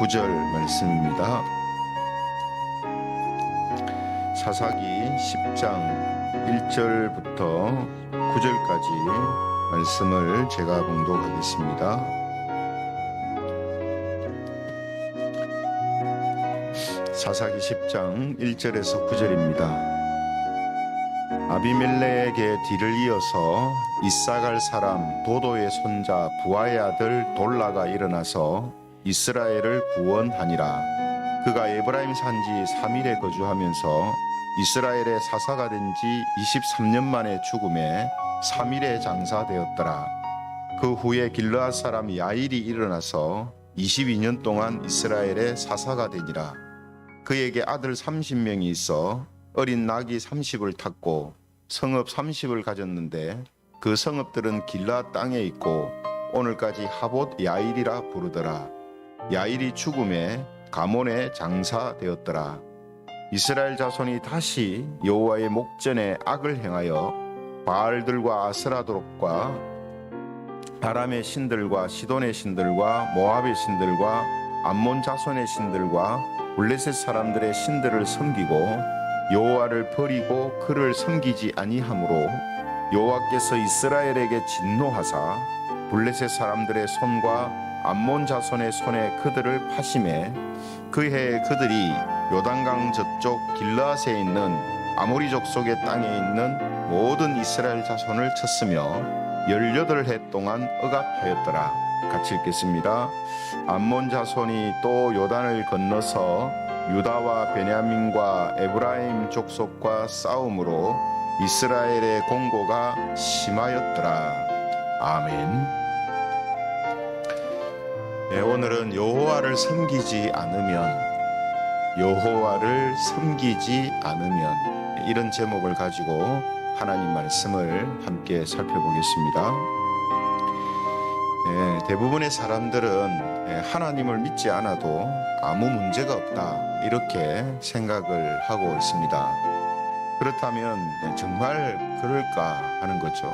9절 말씀입니다. 사사기 10장 1절부터 9절까지 말씀을 제가 봉독하겠습니다. 사사기 10장 1절에서 9절입니다. 아비멜렉의 뒤를 이어서 이사갈 사람 도도의 손자 부하의 아들 돌라가 일어나서 이스라엘을 구원하니라. 그가 에브라임 산지 3일에 거주하면서 이스라엘의 사사가 된 지 23년 만에 죽음에 3일에 장사되었더라. 그 후에 길르앗 사람 야일이 일어나서 22년 동안 이스라엘의 사사가 되니라. 그에게 아들 30명이 있어 어린 낙이 30을 탔고 성읍 30을 가졌는데 그 성읍들은 길르앗 땅에 있고 오늘까지 하봇 야일이라 부르더라. 야일이 죽음에 가몬에 장사되었더라. 이스라엘 자손이 다시 여호와의 목전에 악을 행하여 바알들과 아스라드롯과 아람의 신들과 시돈의 신들과 모압의 신들과 암몬 자손의 신들과 블레셋 사람들의 신들을 섬기고 여호와를 버리고 그를 섬기지 아니하므로 여호와께서 이스라엘에게 진노하사 블레셋 사람들의 손과 암몬 자손의 손에 그들을 파심해 그 해에 그들이 요단강 저쪽 길르앗에 있는 아모리 족속의 땅에 있는 모든 이스라엘 자손을 쳤으며 18해 동안 억압하였더라. 같이 읽겠습니다. 암몬 자손이 또 요단을 건너서 유다와 베냐민과 에브라임 족속과 싸움으로 이스라엘의 공고가 심하였더라. 아멘. 네, 오늘은 여호와를 섬기지 않으면 이런 제목을 가지고 하나님 말씀을 함께 살펴보겠습니다. 네, 대부분의 사람들은 하나님을 믿지 않아도 아무 문제가 없다 이렇게 생각을 하고 있습니다. 그렇다면 정말 그럴까 하는 거죠.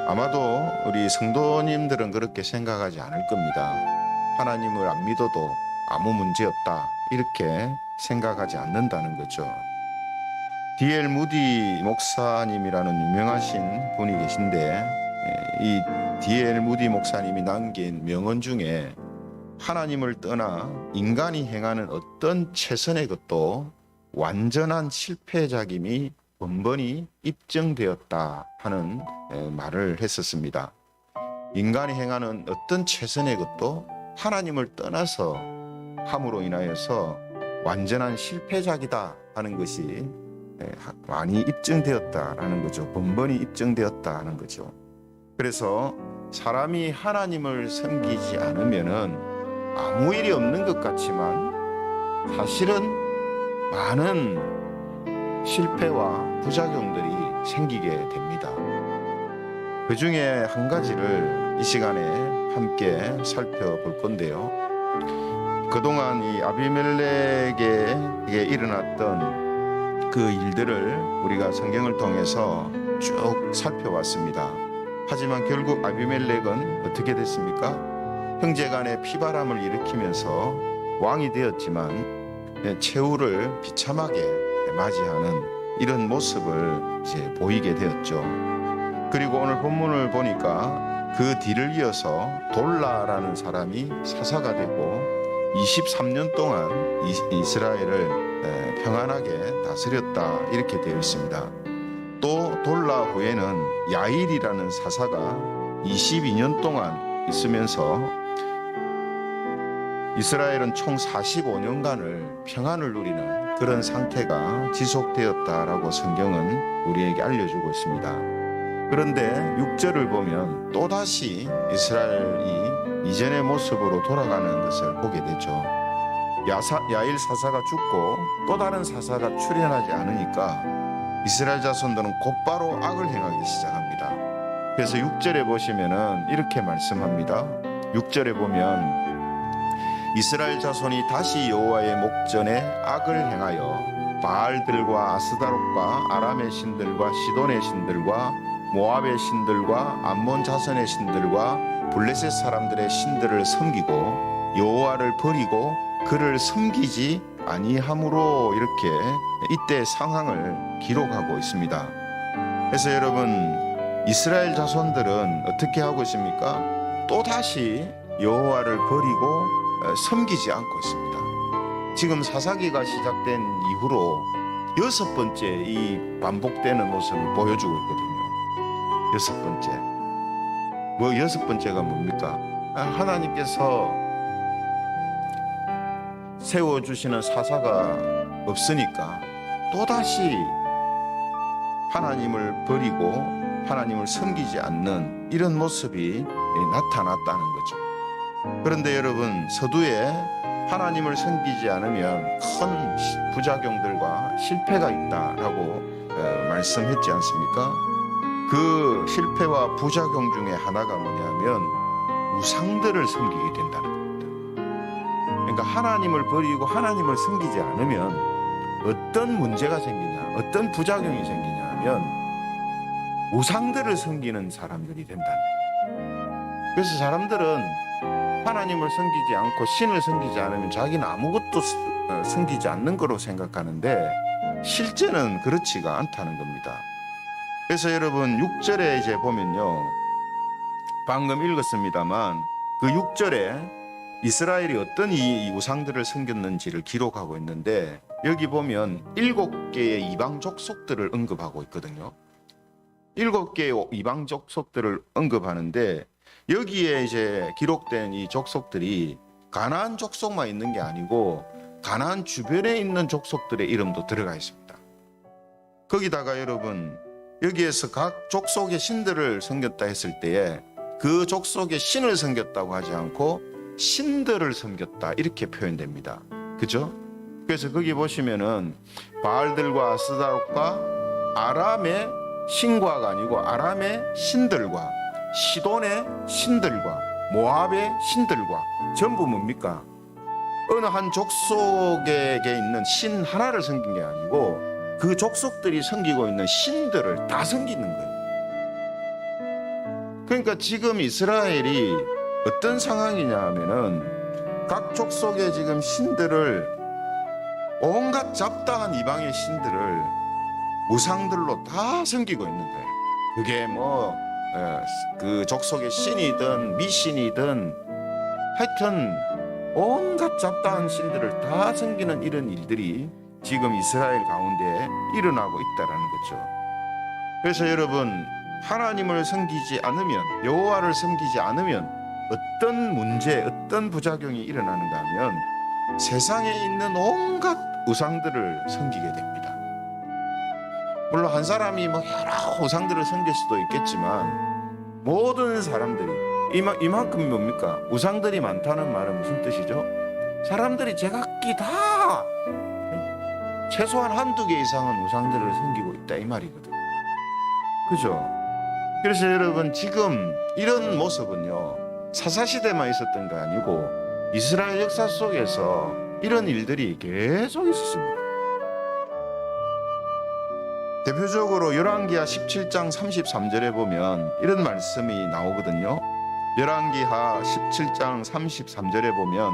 아마도 우리 성도님들은 그렇게 생각하지 않을 겁니다. 하나님을 안 믿어도 아무 문제 없다 이렇게 생각하지 않는다는 거죠. D.L. 무디 목사님이라는 유명하신 분이 계신데 이 D.L. 무디 목사님이 남긴 명언 중에 하나님을 떠나 인간이 행하는 어떤 최선의 것도 완전한 실패작임이 번번이 입증되었다 하는 말을 했었습니다. 인간이 행하는 어떤 최선의 것도 하나님을 떠나서 함으로 인하여서 완전한 실패작이다 하는 것이 많이 입증되었다라는 거죠. 번번이 입증되었다는 거죠. 그래서 사람이 하나님을 섬기지 않으면은 아무 일이 없는 것 같지만 사실은 많은 실패와 부작용들이 생기게 됩니다. 그 중에 한 가지를 이 시간에 함께 살펴볼 건데요. 그동안 이 아비멜렉에게 일어났던 그 일들을 우리가 성경을 통해서 쭉 살펴왔습니다. 하지만 결국 아비멜렉은 어떻게 됐습니까? 형제간의 피바람을 일으키면서 왕이 되었지만 최후를 비참하게 맞이하는 이런 모습을 이제 보이게 되었죠. 그리고 오늘 본문을 보니까 그 뒤를 이어서 돌라라는 사람이 사사가 되고 23년 동안 이스라엘을 평안하게 다스렸다 이렇게 되어 있습니다. 또 돌라 후에는 야일이라는 사사가 22년 동안 있으면서 이스라엘은 총 45년간을 평안을 누리는 그런 상태가 지속되었다라고 성경은 우리에게 알려주고 있습니다. 그런데 6절을 보면 또다시 이스라엘이 이전의 모습으로 돌아가는 것을 보게 되죠. 야일 사사가 죽고 또 다른 사사가 출현하지 않으니까 이스라엘 자손들은 곧바로 악을 행하기 시작합니다. 그래서 6절에 보시면은 이렇게 말씀합니다. 6절에 보면 이스라엘 자손이 다시 여호와의 목전에 악을 행하여 바알들과 아스다롯과 아람의 신들과 시돈의 신들과 모압의 신들과 암몬 자손의 신들과 블레셋 사람들의 신들을 섬기고 여호와를 버리고 그를 섬기지 아니함으로 이렇게 이때 상황을 기록하고 있습니다. 그래서 여러분, 이스라엘 자손들은 어떻게 하고 있습니까? 또다시 여호와를 버리고 섬기지 않고 있습니다. 지금 사사기가 시작된 이후로 6번째 이 반복되는 모습을 보여주고 있거든요. 6번째. 뭐 6번째가 뭡니까? 하나님께서 세워주시는 사사가 없으니까 또다시 하나님을 버리고 하나님을 섬기지 않는 이런 모습이 나타났다는 거죠. 그런데 여러분, 서두에 하나님을 섬기지 않으면 큰 부작용들과 실패가 있다라고 말씀했지 않습니까? 그 실패와 부작용 중에 하나가 뭐냐면 우상들을 섬기게 된다는 겁니다. 그러니까 하나님을 버리고 하나님을 섬기지 않으면 어떤 문제가 생기냐, 어떤 부작용이 생기냐 하면 우상들을 섬기는 사람들이 된다는 거예요. 그래서 사람들은 하나님을 섬기지 않고 신을 섬기지 않으면 자기는 아무것도 섬기지 않는 거로 생각하는데 실제는 그렇지가 않다는 겁니다. 그래서 여러분 6절에 이제 보면요, 방금 읽었습니다만 그 6절에 이스라엘이 어떤 이 우상들을 섬겼는지를 기록하고 있는데, 여기 보면 7개의 이방 족속들을 언급하고 있거든요. 7개의 이방 족속들을 언급하는데, 여기에 이제 기록된 이 족속들이 가나안 족속만 있는 게 아니고 가나안 주변에 있는 족속들의 이름도 들어가 있습니다. 거기다가 여러분, 여기에서 각 족속의 신들을 섬겼다 했을 때에 그 족속의 신을 섬겼다고 하지 않고 신들을 섬겼다 이렇게 표현됩니다. 그죠? 그래서 거기 보시면은 바알들과 아스다롯과 아람의 신과가 아니고 아람의 신들과 시돈의 신들과 모압의 신들과 전부 뭡니까? 어느 한 족속에게 있는 신 하나를 섬긴 게 아니고 그 족속들이 섬기고 있는 신들을 다 섬기는 거예요. 그러니까 지금 이스라엘이 어떤 상황이냐 하면은 각 족속의 지금 신들을, 온갖 잡다한 이방의 신들을 우상들로 다 섬기고 있는 거예요. 그게 뭐 그 족속의 신이든 미신이든 하여튼 온갖 잡다한 신들을 다 섬기는 이런 일들이 지금 이스라엘 가운데 일어나고 있다는 거죠. 그래서 여러분, 하나님을 섬기지 않으면, 여호와를 섬기지 않으면 어떤 문제, 어떤 부작용이 일어나는가 하면 세상에 있는 온갖 우상들을 섬기게 됩니다. 물론 한 사람이 뭐 여러 우상들을 섬길 수도 있겠지만 모든 사람들이 이만큼 뭡니까? 우상들이 많다는 말은 무슨 뜻이죠? 사람들이 제각기 다 최소한 한두 개 이상은 우상들을 섬기고 있다 이 말이거든. 그죠? 그래서 여러분, 지금 이런 모습은요, 사사시대만 있었던 게 아니고 이스라엘 역사 속에서 이런 일들이 계속 있었습니다. 대표적으로 열왕기하 17장 33절에 보면 이런 말씀이 나오거든요. 열왕기하 17장 33절에 보면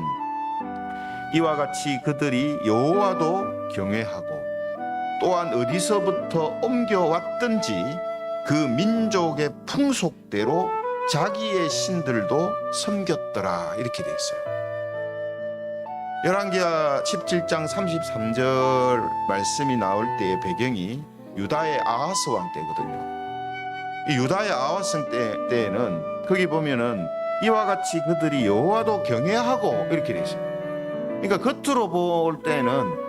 이와 같이 그들이 여호와도 경외하고 또한 어디서부터 옮겨왔든지 그 민족의 풍속대로 자기의 신들도 섬겼더라 이렇게 되어 있어요. 열왕기하 17장 33절 말씀이 나올 때의 배경이 유다의 아하스 왕 때거든요. 이 유다의 아하스 왕 때에는 거기 보면은 이와 같이 그들이 여호와도 경외하고 이렇게 되어 있어요. 그러니까 겉으로 볼 때는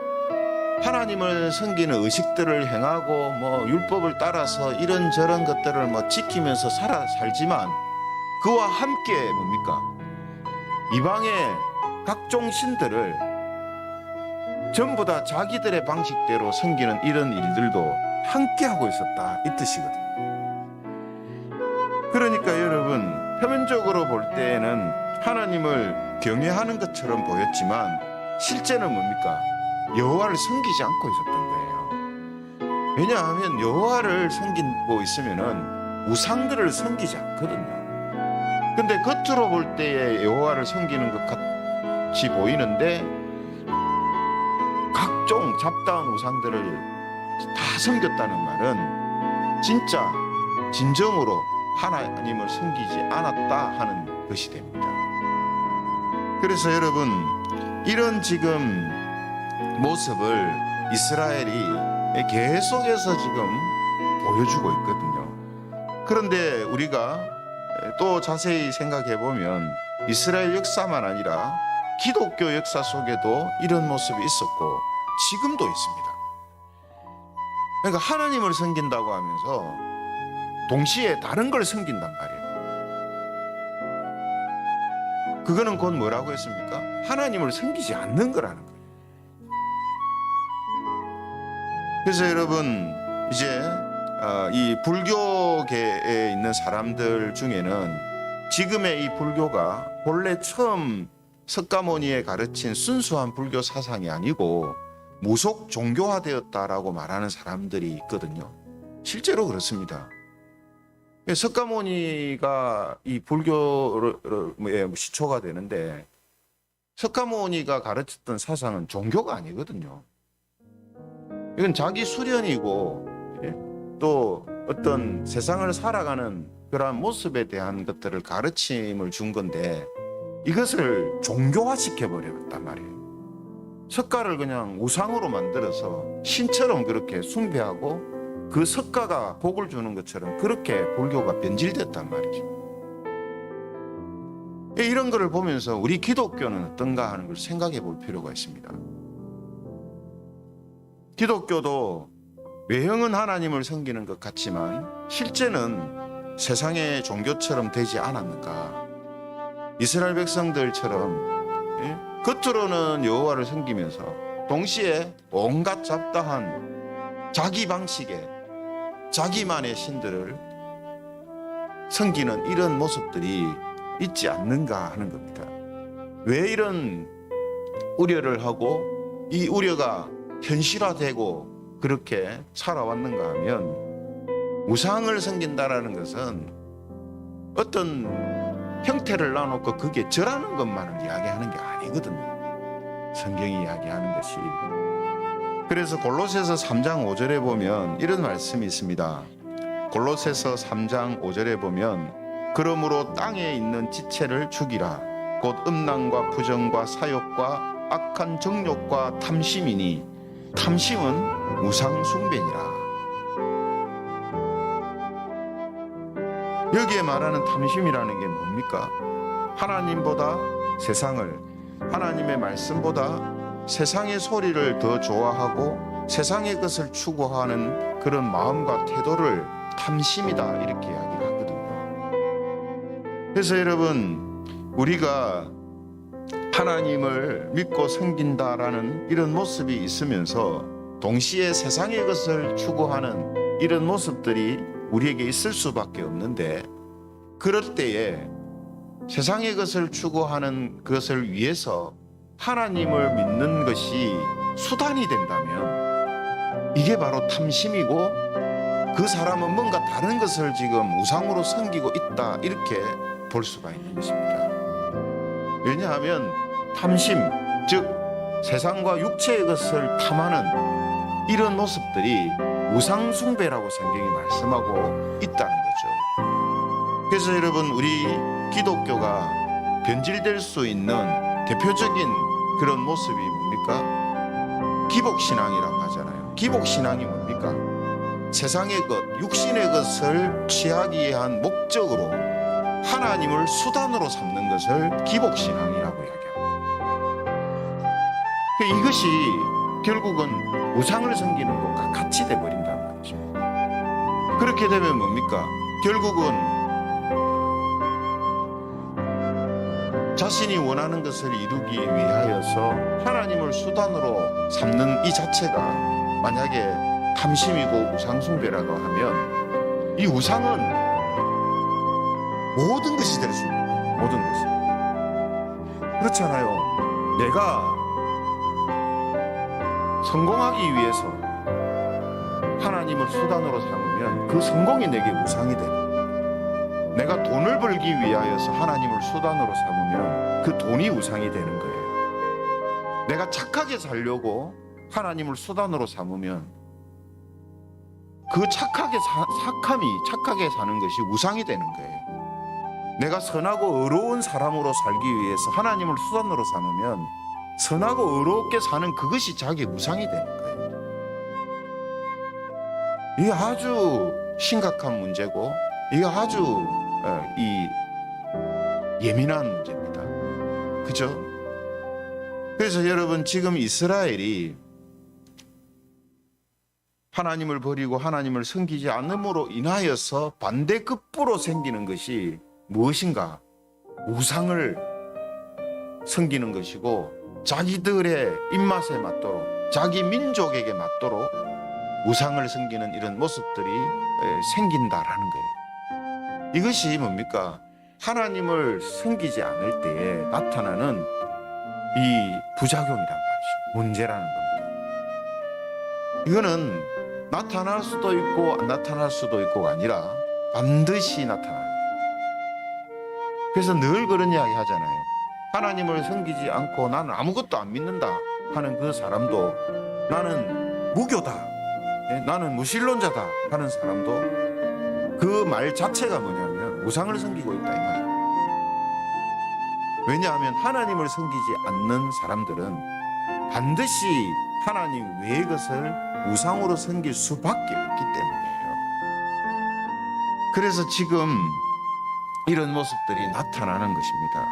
하나님을 섬기는 의식들을 행하고 뭐 율법을 따라서 이런저런 것들을 뭐 지키면서 살지만 그와 함께 뭡니까? 이방의 각종 신들을 전부 다 자기들의 방식대로 섬기는 이런 일들도 함께 하고 있었다 이 뜻이거든요. 그러니까 여러분, 표면적으로 볼 때에는 하나님을 경외하는 것처럼 보였지만 실제는 뭡니까? 여호와를 섬기지 않고 있었던 거예요. 왜냐하면 여호와를 섬기고 있으면은 우상들을 섬기지 않거든요. 근데 겉으로 볼 때의 여호와를 섬기는 것 것이 보이는데 각종 잡다한 우상들을 다 섬겼다는 말은 진짜 진정으로 하나님을 섬기지 않았다 하는 것이 됩니다. 그래서 여러분, 이런 지금 모습을 이스라엘이 계속해서 지금 보여주고 있거든요. 그런데 우리가 또 자세히 생각해 보면 이스라엘 역사만 아니라 기독교 역사 속에도 이런 모습이 있었고 지금도 있습니다. 그러니까 하나님을 섬긴다고 하면서 동시에 다른 걸 섬긴단 말이에요. 그거는 곧 뭐라고 했습니까? 하나님을 섬기지 않는 거라는 거예요. 그래서 여러분, 이제 이 불교계에 있는 사람들 중에는 지금의 이 불교가 본래 처음 석가모니에 가르친 순수한 불교 사상이 아니고 무속 종교화되었다라고 말하는 사람들이 있거든요. 실제로 그렇습니다. 석가모니가 이 불교의 시초가 되는데 석가모니가 가르쳤던 사상은 종교가 아니거든요. 이건 자기 수련이고 또 어떤 세상을 살아가는 그러한 모습에 대한 것들을 가르침을 준 건데 이것을 종교화 시켜버렸단 말이에요. 석가를 그냥 우상으로 만들어서 신처럼 그렇게 숭배하고 그 석가가 복을 주는 것처럼 그렇게 불교가 변질됐단 말이죠. 이런 거를 보면서 우리 기독교는 어떤가 하는 걸 생각해 볼 필요가 있습니다. 기독교도 외형은 하나님을 섬기는 것 같지만 실제는 세상의 종교처럼 되지 않았는가. 이스라엘 백성들처럼 겉으로는 여호와를 섬기면서 동시에 온갖 잡다한 자기 방식의 자기만의 신들을 섬기는 이런 모습들이 있지 않는가 하는 겁니다. 왜 이런 우려를 하고 이 우려가 현실화되고 그렇게 살아왔는가 하면 우상을 섬긴다라는 것은 어떤 형태를 놔놓고 그게 절하는 것만을 이야기하는 게 아니거든요. 성경이 이야기하는 것이. 그래서 골로새서 3장 5절에 보면 이런 말씀이 있습니다. 골로새서 3장 5절에 보면 그러므로 땅에 있는 지체를 죽이라. 곧 음란과 부정과 사욕과 악한 정욕과 탐심이니 탐심은 우상 숭배니라. 여기에 말하는 탐심이라는 게 뭡니까? 하나님보다 세상을, 하나님의 말씀보다 세상의 소리를 더 좋아하고 세상의 것을 추구하는 그런 마음과 태도를 탐심이다 이렇게 이야기를 하거든요. 그래서 여러분, 우리가 하나님을 믿고 섬긴다라는 이런 모습이 있으면서 동시에 세상의 것을 추구하는 이런 모습들이 우리에게 있을 수밖에 없는데, 그럴 때에 세상의 것을 추구하는 것을 위해서 하나님을 믿는 것이 수단이 된다면 이게 바로 탐심이고 그 사람은 뭔가 다른 것을 지금 우상으로 섬기고 있다 이렇게 볼 수가 있는 것입니다. 왜냐하면 탐심, 즉 세상과 육체의 것을 탐하는 이런 모습들이 우상 숭배라고 성경이 말씀하고 있다는 거죠. 그래서 여러분, 우리 기독교가 변질될 수 있는 대표적인 그런 모습이 뭡니까? 기복신앙이라고 하잖아요. 기복신앙이 뭡니까? 세상의 것, 육신의 것을 취하기 위한 목적으로 하나님을 수단으로 삼는 것을 기복신앙이라고 이야기합니다. 이것이 결국은 우상을 섬기는 것과 같이 돼버린다는 말이죠. 그렇게 되면 뭡니까? 결국은 자신이 원하는 것을 이루기 위하여서 하나님을 수단으로 삼는 이 자체가 만약에 탐심이고 우상숭배라고 하면 이 우상은 모든 것이 될 수 있는, 모든 것이. 그렇잖아요. 내가 성공하기 위해서 하나님을 수단으로 삼으면 그 성공이 내게 우상이 되는, 내가 돈을 벌기 위하여서 하나님을 수단으로 삼으면 그 돈이 우상이 되는 거예요. 내가 착하게 살려고 하나님을 수단으로 삼으면 그 착하게 사는 것이 우상이 되는 거예요. 내가 선하고 의로운 사람으로 살기 위해서 하나님을 수단으로 삼으면 선하고 의롭게 사는 그것이 자기 우상이 되는 거예요. 이게 아주 심각한 문제고, 이게 아주 예민한 문제입니다. 그죠? 그래서 여러분, 지금 이스라엘이 하나님을 버리고 하나님을 섬기지 않음으로 인하여서 반대급부로 생기는 것이 무엇인가? 우상을 섬기는 것이고, 자기들의 입맛에 맞도록, 자기 민족에게 맞도록 우상을 섬기는 이런 모습들이 생긴다라는 거예요. 이것이 뭡니까? 하나님을 섬기지 않을 때에 나타나는 이 부작용이란 말이죠. 문제라는 겁니다. 이거는 나타날 수도 있고 안 나타날 수도 있고가 아니라 반드시 나타나는 거예요. 그래서 늘 그런 이야기 하잖아요. 하나님을 섬기지 않고 나는 아무것도 안 믿는다 하는 그 사람도, 나는 무교다, 나는 무신론자다 하는 사람도 그 말 자체가 뭐냐면 우상을 섬기고 있다 이 말이에요. 왜냐하면 하나님을 섬기지 않는 사람들은 반드시 하나님 외의 것을 우상으로 섬길 수밖에 없기 때문이에요. 그래서 지금 이런 모습들이 나타나는 것입니다.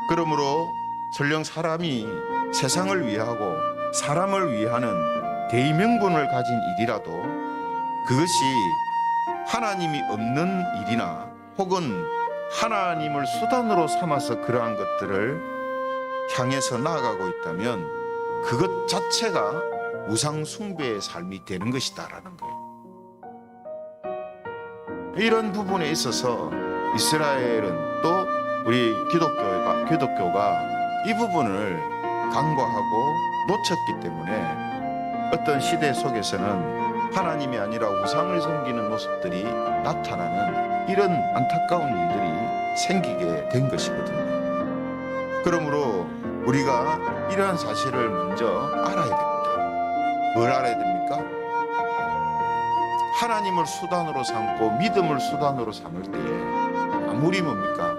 그러므로 설령 사람이 세상을 위하고 사람을 위하는 대의명분을 가진 일이라도 그것이 하나님이 없는 일이나 혹은 하나님을 수단으로 삼아서 그러한 것들을 향해서 나아가고 있다면 그것 자체가 우상 숭배의 삶이 되는 것이다라는 거예요. 이런 부분에 있어서 이스라엘은 또 우리 기독교가 이 부분을 간과하고 놓쳤기 때문에 어떤 시대 속에서는 하나님이 아니라 우상을 섬기는 모습들이 나타나는 이런 안타까운 일들이 생기게 된 것이거든요. 그러므로 우리가 이러한 사실을 먼저 알아야 됩니다. 뭘 알아야 됩니까? 하나님을 수단으로 삼고 믿음을 수단으로 삼을 때에 아무리 뭡니까?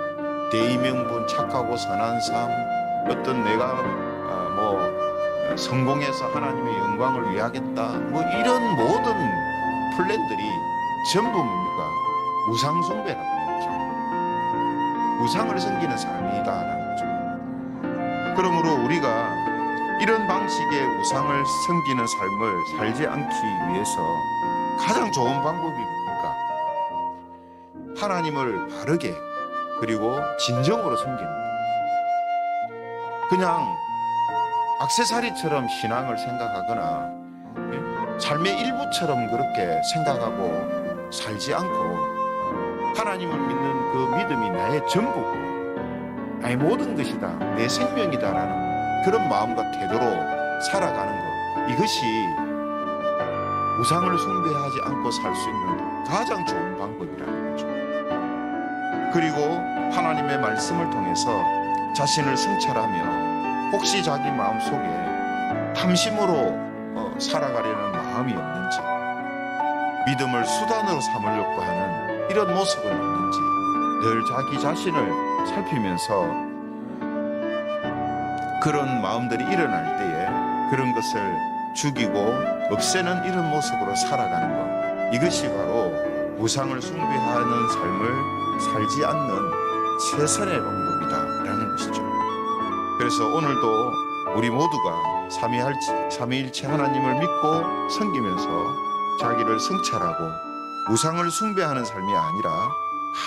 대의명분, 착하고 선한 삶, 어떤 내가 성공해서 하나님의 영광을 위하겠다, 이런 모든 플랜들이 전부 뭡니까? 우상 숭배라는 거죠. 우상을 섬기는 삶이다라는 거죠. 그러므로 우리가 이런 방식의 우상을 섬기는 삶을 살지 않기 위해서 가장 좋은 방법이 뭡니까? 하나님을 바르게 그리고 진정으로 섬기는 거예요. 그냥 액세서리처럼 신앙을 생각하거나 삶의 일부처럼 그렇게 생각하고 살지 않고 하나님을 믿는 그 믿음이 나의 전부고 나의 모든 것이다, 내 생명이다라는 그런 마음과 태도로 살아가는 것, 이것이 우상을 숭배하지 않고 살 수 있는 가장 좋은 방법이라는 거죠. 그리고 하나님의 말씀을 통해서 자신을 성찰하며 혹시 자기 마음속에 탐심으로 살아가려는 마음이 없는지, 믿음을 수단으로 삼으려고 하는 이런 모습은 없는지 늘 자기 자신을 살피면서 그런 마음들이 일어날 때에 그런 것을 죽이고 없애는 이런 모습으로 살아가는 것, 이것이 바로 우상을 숭배하는 삶을 살지 않는 최선의 방법이다라는 것이죠. 그래서 오늘도 우리 모두가 삼위일체 하나님을 믿고 섬기면서 자기를 성찰하고 우상을 숭배하는 삶이 아니라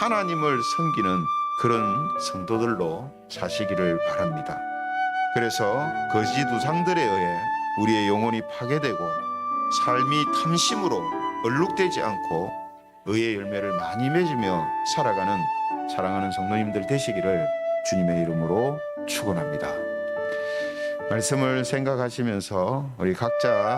하나님을 섬기는 그런 성도들로 사시기를 바랍니다. 그래서 거짓 우상들에 의해 우리의 영혼이 파괴되고 삶이 탐심으로 얼룩되지 않고 의의 열매를 많이 맺으며 살아가는 사랑하는 성도님들 되시기를 주님의 이름으로 축원합니다. 말씀을 생각하시면서 우리 각자